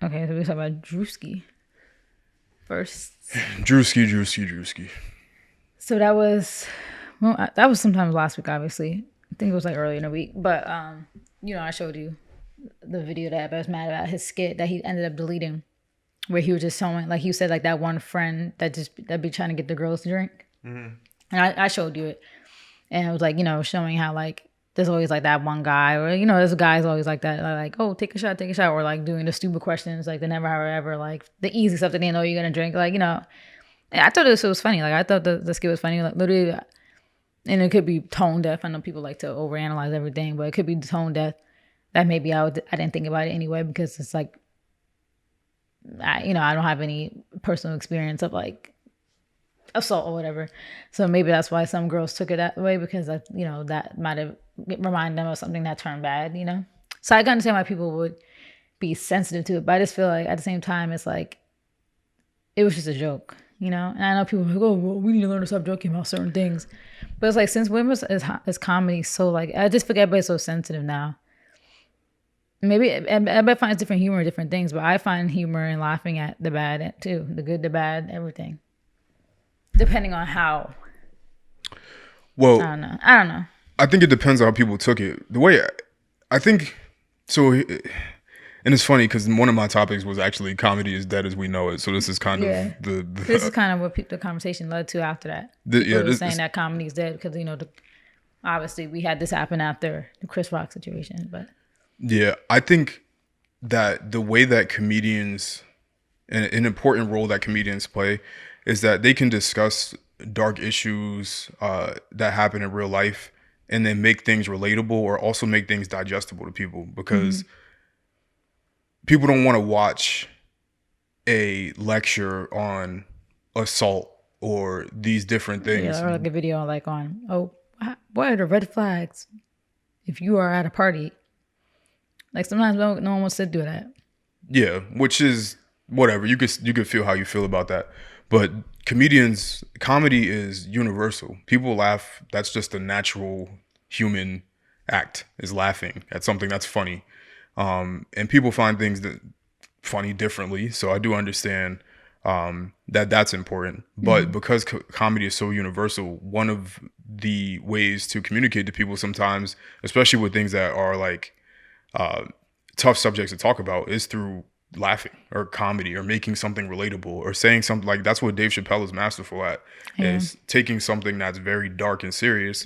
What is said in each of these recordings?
Okay, so we talk about Druski first. Druski. So that was sometimes last week, obviously. I think it was like early in the week. But I showed you the video that I was mad about his skit that he ended up deleting, where he was just showing, like, he said, like, that one friend that be trying to get the girls to drink. And I showed you it. And it was like, showing how, like, there's always like that one guy, or there's guys always like that, like, oh, take a shot, or like doing the stupid questions, like the never have ever, like the easy stuff that they know you're gonna drink, like. And I thought this was funny, like I thought the skit was funny, like literally, and it could be tone deaf. I know people like to overanalyze everything, but it could be tone deaf. That maybe I didn't think about it anyway, because it's like, I don't have any personal experience of like assault or whatever, so maybe that's why some girls took it that way, because that might have reminded them of something that turned bad. So I can understand why people would be sensitive to it, but I just feel like at the same time it's like it was just a joke, and I know people are like, oh, well, we need to learn to stop joking about certain things, but it's like, since women is comedy, so like I just forget everybody's so sensitive now. Maybe everybody finds different humor in different things, but I find humor in laughing at the bad too, the good, the bad, everything. Depending on how. Well, I don't know. I think it depends on how people took it. The way I think so, and it's funny because one of my topics was actually comedy is dead as we know it. So this is kind of the this is kind of what the conversation led to after that. People were saying that comedy is dead because obviously we had this happen after the Chris Rock situation, but yeah, I think that the way that comedians, an important role that comedians play, is that they can discuss dark issues that happen in real life and then make things relatable, or also make things digestible to people, because people don't want to watch a lecture on assault or these different things. Yeah, or like a video like on, what are the red flags if you are at a party? Like sometimes no one wants to do that. Yeah, which is whatever. You could feel how you feel about that. But comedy is universal. People laugh. That's just a natural human act, is laughing at something that's funny. And people find things that funny differently. So I do understand that's important. But because comedy is so universal, one of the ways to communicate to people sometimes, especially with things that are like tough subjects to talk about, is through laughing or comedy or making something relatable or saying something. Like, that's what Dave Chappelle is masterful at, is taking something that's very dark and serious,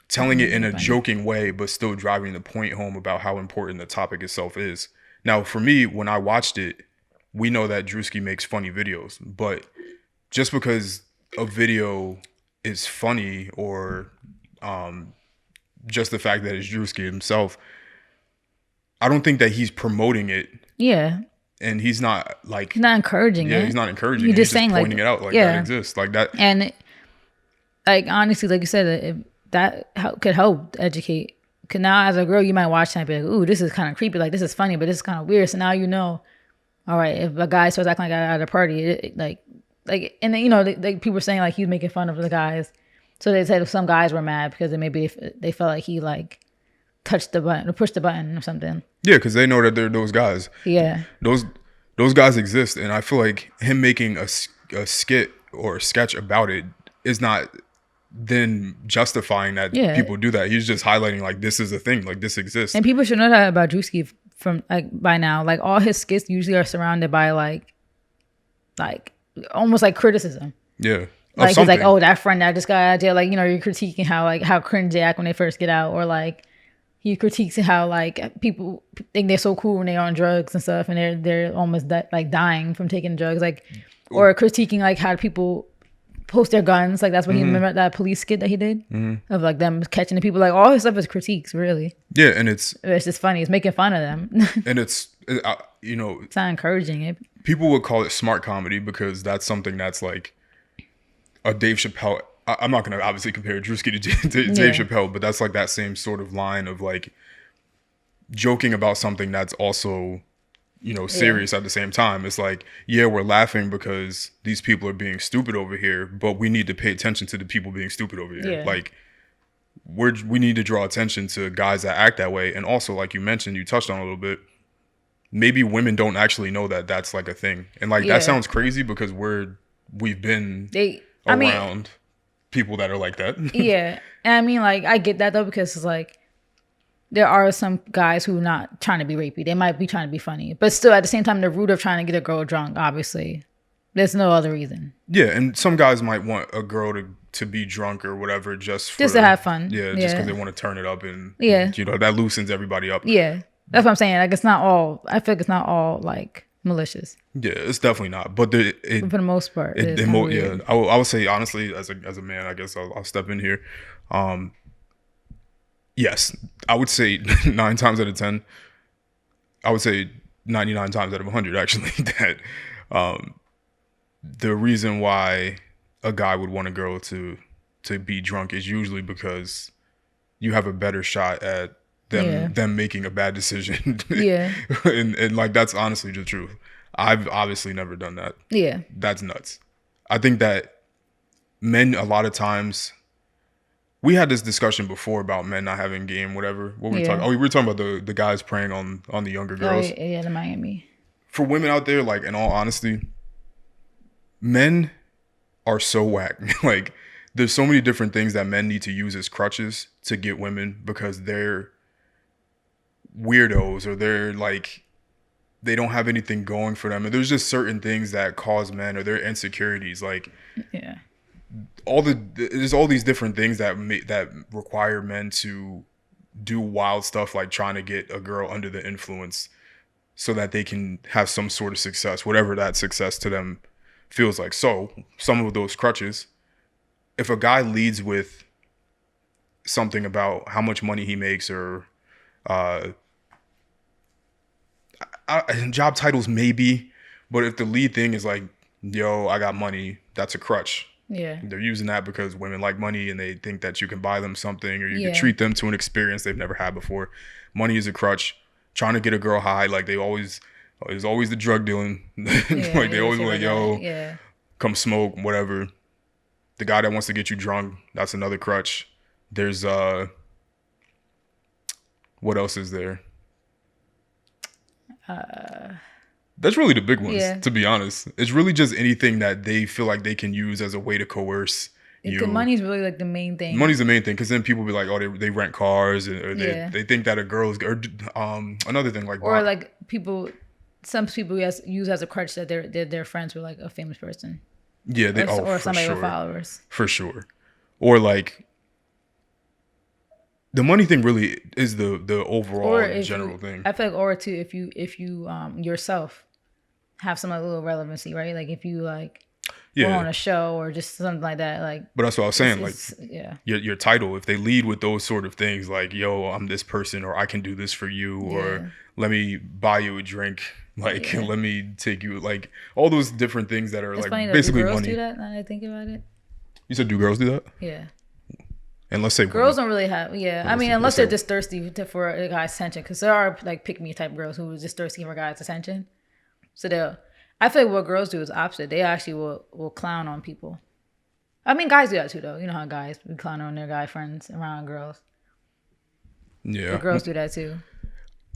telling it in a joking way, but still driving the point home about how important the topic itself is. Now, for me, when I watched it, we know that Druski makes funny videos, but just because a video is funny, or just the fact that it's Druski himself, I don't think that he's promoting it. Yeah. And he's not like... He's not encouraging it. Yeah, he's not encouraging it. He's just saying, pointing like, it out, like, that exists. Like that. And like, honestly, like you said, that could help educate. Because now as a girl, you might watch that and be like, ooh, this is kind of creepy. Like, this is funny, but this is kind of weird. So now all right, if a guy starts acting like that at a party, and then, people were saying like he was making fun of the guys. So they said some guys were mad because maybe they felt like he like touched the button or pushed the button or something. Yeah, because they know that they're those guys. Yeah. Those guys exist. And I feel like him making a skit or a sketch about it is not then justifying that people do that. He's just highlighting, like, this is a thing, like, this exists. And people should know that about Druski from, like, by now. Like, all his skits usually are surrounded by like almost like criticism. Yeah. Like, he's like, oh, that friend that just got out of jail. Like, you're critiquing how cringe they act when they first get out. Or like, he critiques how like people think they're so cool when they're on drugs and stuff, and they're almost like dying from taking drugs. Like, or critiquing like how people post their guns. Like, that's what he remember that police skit that he did of like them catching the people. Like, all his stuff is critiques, really. Yeah, and it's just funny. It's making fun of them. And it's not encouraging it. People would call it smart comedy because that's something that's like a Dave Chappelle. I'm not going to obviously compare Druski to Dave Chappelle, but that's like that same sort of line of like joking about something that's also, serious at the same time. It's like, yeah, we're laughing because these people are being stupid over here, but we need to pay attention to the people being stupid over here. Yeah. Like, we need to draw attention to guys that act that way. And also, like you mentioned, you touched on a little bit, maybe women don't actually know that that's like a thing. And like that Yeah. sounds crazy because we've been I mean, around people that are like that. yeah. And I mean, like, I get that though, because it's like, there are some guys who are not trying to be rapey. They might be trying to be funny, but still at the same time, the root of trying to get a girl drunk, obviously, there's no other reason. Yeah, and some guys might want a girl to be drunk or whatever just To have fun. Yeah, just because they want to turn it up and Yeah. that loosens everybody up. Yeah. That's what I'm saying. Like, it's not all, I feel like it's not all like malicious. Yeah, it's definitely not. But But for the most part, yeah, I would say honestly, as a man, I guess I'll step in here. Yes, I would say 9 times out of 10. I would say 99 times out of 100 actually that the reason why a guy would want a girl to be drunk is usually because you have a better shot at them making a bad decision. Yeah. and like that's honestly the truth. I've obviously never done that. Yeah. That's nuts. I think that men a lot of times, we had this discussion before about men not having game, whatever. What were we talking? Oh, we were talking about the guys preying on the younger girls. Oh, yeah, the Miami. For women out there, like in all honesty, men are so whack. Like there's so many different things that men need to use as crutches to get women because they're weirdos or they're like they don't have anything going for them. And there's just certain things that cause men or their insecurities. Like Yeah. there's all these different things that require men to do wild stuff like trying to get a girl under the influence so that they can have some sort of success, whatever that success to them feels like. So some of those crutches, if a guy leads with something about how much money he makes or job titles maybe, but if the lead thing is like, yo, I got money, that's a crutch. Yeah. They're using that because women like money and they think that you can buy them something or you can treat them to an experience they've never had before. Money is a crutch. Trying to get a girl high, like there's always the drug dealing. Like they always like, yo, come smoke, whatever. The guy that wants to get you drunk, that's another crutch. There's what else is there? That's really the big ones, to be honest. It's really just anything that they feel like they can use as a way to coerce you. Money's really like the main thing. Money's the main thing, because then people be like, oh, they rent cars, or they think that a girl is, or another thing like, or like some people use as a crutch that they're friends with like a famous person. Yeah, or somebody with followers. For sure. Or like, the money thing really is the overall general thing. I feel like, or too, if you yourself have some little relevancy, right? Like if you like go on a show or just something like that, like. But that's what I was saying. Like, your title, if they lead with those sort of things, like, yo, I'm this person, or I can do this for you, or let me buy you a drink, like let me take you, like all those different things that are it's like basically money. Do that? Now that I think about it. You said, do girls do that? Yeah. And let's say girls don't really have, I mean, unless they're just thirsty for a guy's attention, because there are like pick me type girls who are just thirsty for a guy's attention. So I feel like what girls do is opposite. They actually will clown on people. I mean, guys do that too, though. You know how guys clown on their guy friends around girls. Yeah, but girls do that too.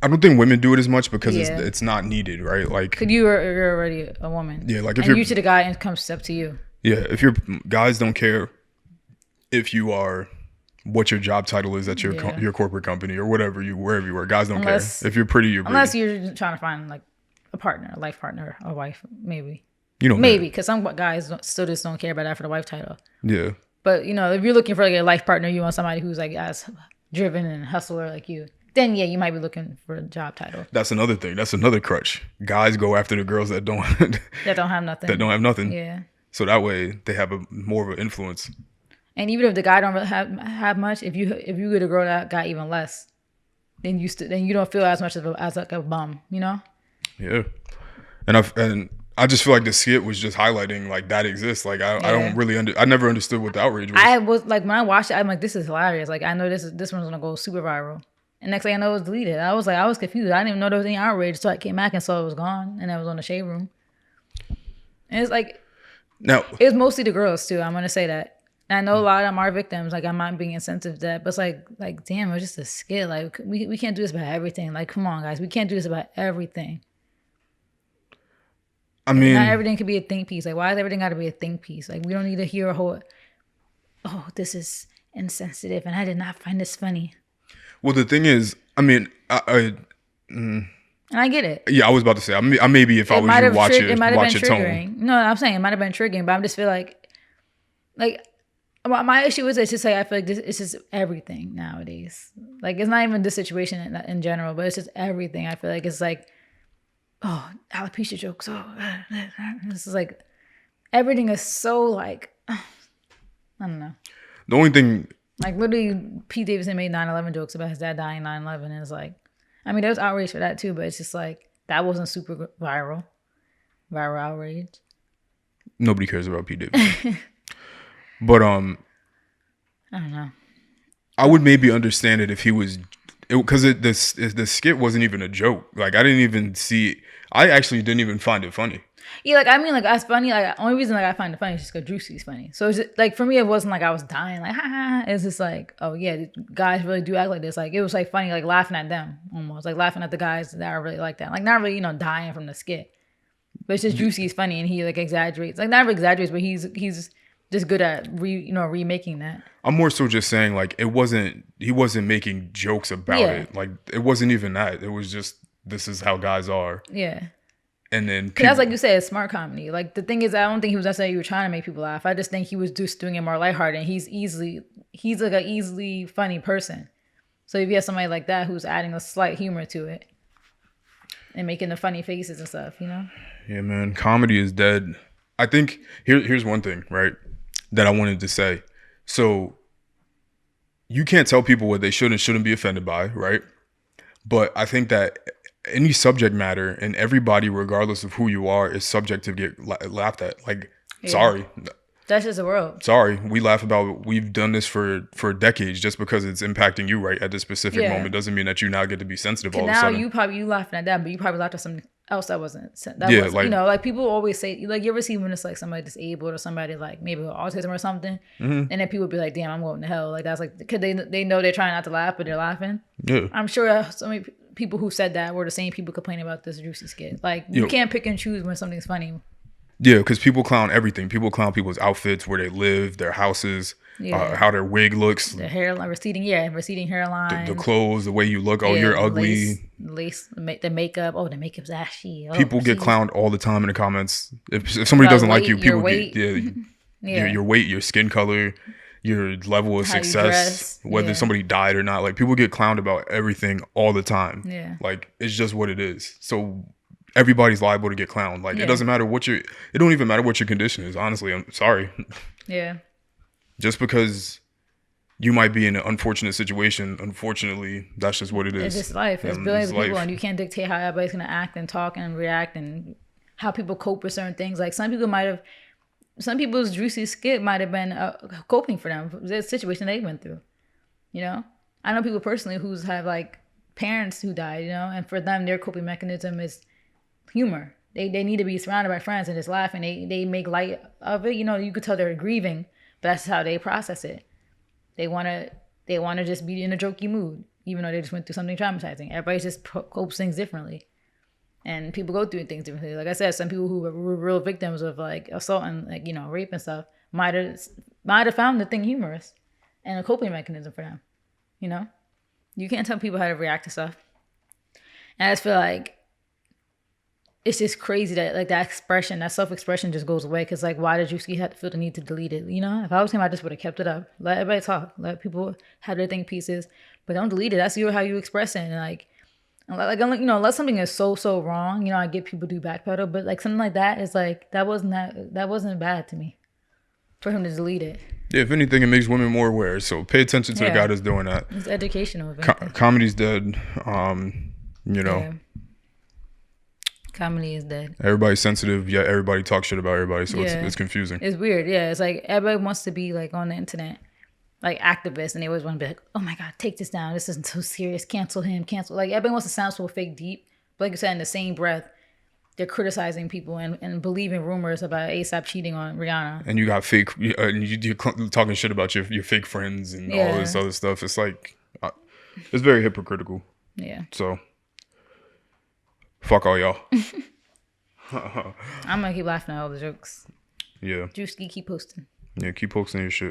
I don't think women do it as much because it's not needed, right? Like, because you're already a woman. Yeah, like if you're usually the guy and comes up to you. Yeah, if your guys don't care if you are. What your job title is at your corporate company or wherever you work. Guys don't care. If you're pretty, you're pretty. Unless you're trying to find like a partner, a life partner, a wife, maybe. You know, maybe, because some guys still just don't care about that for the wife title. Yeah. But you know, if you're looking for like a life partner, you want somebody who's like as driven and hustler like you. Then you might be looking for a job title. That's another thing. That's another crutch. Guys go after the girls that don't have nothing. That don't have nothing. Yeah. So that way they have more of an influence. And even if the guy don't really have much, if you get a girl that got even less, then you don't feel as much as like a bum, you know? Yeah, and I just feel like the skit was just highlighting like that exists. Like I don't really I never understood what the outrage was. I was like, when I watched it, I'm like, this is hilarious. Like I know this one's gonna go super viral. And next thing I know, it was deleted. I was confused. I didn't even know there was any outrage, so I came back and saw it was gone, and I was on the shade room. And it's like, now it was mostly the girls too. I'm gonna say that. And I know a lot of them are victims. Like I'm not being insensitive to that, but it's like damn, it was just a skit. Like we can't do this about everything. Like come on, guys, we can't do this about everything. I Like, not mean, everything could be a think piece. Like, why does everything got to be a think piece? Like, we don't need to hear a whole, oh, this is insensitive and I did not find this funny. well, the thing is, I mean, And I get it. yeah, I was about to say, I maybe if I was you, watch It might have been your tone. triggering. No, I'm saying it might have been triggering, but I'm just feel like my issue is it's just like I feel like it's just everything nowadays. Like it's not even this situation in general, but it's just everything. I feel like it's like, oh, alopecia jokes. Oh, this is like everything is so like I don't know. The only thing, like literally, Pete Davidson made 9/11 jokes about his dad dying 9/11, and it's like, I mean, there was outrage for that too, but it's just like that wasn't super viral outrage. nobody cares about Pete Davidson. But I don't know. I would maybe understand it if he was, because the skit wasn't even a joke. Like I didn't even see. I actually didn't even find it funny. Yeah, like I mean, like that's funny. Like only reason like I find it funny is just because Druski's funny. So it's just, like for me, it wasn't like I was dying. Like ha ha. It's just like, oh yeah, guys really do act like this. Like it was like funny, like laughing at them almost, like laughing at the guys that are really like that. Like not really, dying from the skit, but it's just Druski's funny and he like exaggerates. Like not really exaggerates, but he's just good at remaking that. I'm more so just saying like he wasn't making jokes about it. Like it wasn't even that. It was just this is how guys are. Yeah. And then that's like you said, it's smart comedy. Like the thing is, I don't think he was necessarily trying to make people laugh. I just think he was just doing it more lighthearted. And he's like an easily funny person. So if you have somebody like that who's adding a slight humor to it and making the funny faces and stuff, Yeah, man, comedy is dead. I think here's one thing, right, that I wanted to say. So you can't tell people what they should and shouldn't be offended by, right? But I think that any subject matter and everybody, regardless of who you are, is subject to get laughed at. Like, sorry. That's just the world. Sorry. We've done this for decades. Just because it's impacting you right at this specific moment doesn't mean that you now get to be sensitive all of a sudden. Now you laughing at that, but you probably laughed at something else that wasn't. Like people always say, like you ever see when it's like somebody disabled or somebody like maybe with autism or something, and then people be like, damn, I'm going to hell. Like that's like, because they know they're trying not to laugh, but they're laughing. Yeah. I'm sure so many people who said that were the same people complaining about this Druski skit. Like you can't pick and choose when something's funny. Yeah, because people clown everything. People clown people's outfits, where they live, their houses, how their wig looks, their hairline, receding hairline, the clothes, the way you look. Oh, you're ugly. The makeup. Oh, the makeup's ashy. Oh, people get clowned all the time in the comments. If somebody doesn't like you, people get your weight, your skin color, your level of success, whether somebody died or not. Like people get clowned about everything all the time. Yeah, like it's just what it is. So everybody's liable to get clowned. Like it doesn't matter it don't even matter what your condition is. Honestly, I'm sorry. Yeah. Just because you might be in an unfortunate situation, unfortunately, that's just what it is. It's just life. It's billions of people, and you can't dictate how everybody's gonna act and talk and react and how people cope with certain things. Like some people's Druski skit might have been coping for them, the situation they went through. I know people personally who's have like parents who died, and for them their coping mechanism is humor. They need to be surrounded by friends and just laugh, and they make light of it. You could tell they're grieving, but that's how they process it. They wanna just be in a jokey mood, even though they just went through something traumatizing. Everybody just copes things differently, and people go through things differently. Like I said, some people who were real victims of like assault and like rape and stuff might have found the thing humorous and a coping mechanism for them. You can't tell people how to react to stuff, and I just feel like it's just crazy that like that self-expression just goes away. Because like, why did Druski have to feel the need to delete it? If I was him, I just would have kept it up. Let everybody talk. Let people have their think pieces, but don't delete it. That's how you express it. And like unless something is so wrong, I get people do backpedal, but like something like that is like that wasn't bad to me for him to delete it. Yeah, if anything, it makes women more aware. So pay attention to the guy that's doing that. It's educational. Comedy's dead. Yeah. Comedy is dead. Everybody's sensitive, yet everybody talks shit about everybody, so it's confusing. It's weird, it's like everybody wants to be like on the internet, like activists, and they always want to be like, oh my god, take this down, this isn't so serious, cancel him, cancel. Like everybody wants to sound so fake deep, but like you said, in the same breath, they're criticizing people and believing rumors about ASAP cheating on Rihanna. And you got fake, you're talking shit about your fake friends and all this other stuff. It's like, it's very hypocritical. Yeah. So, fuck all y'all. I'm gonna keep laughing at all the jokes. Yeah. Druski, keep posting. Yeah, keep posting your shit.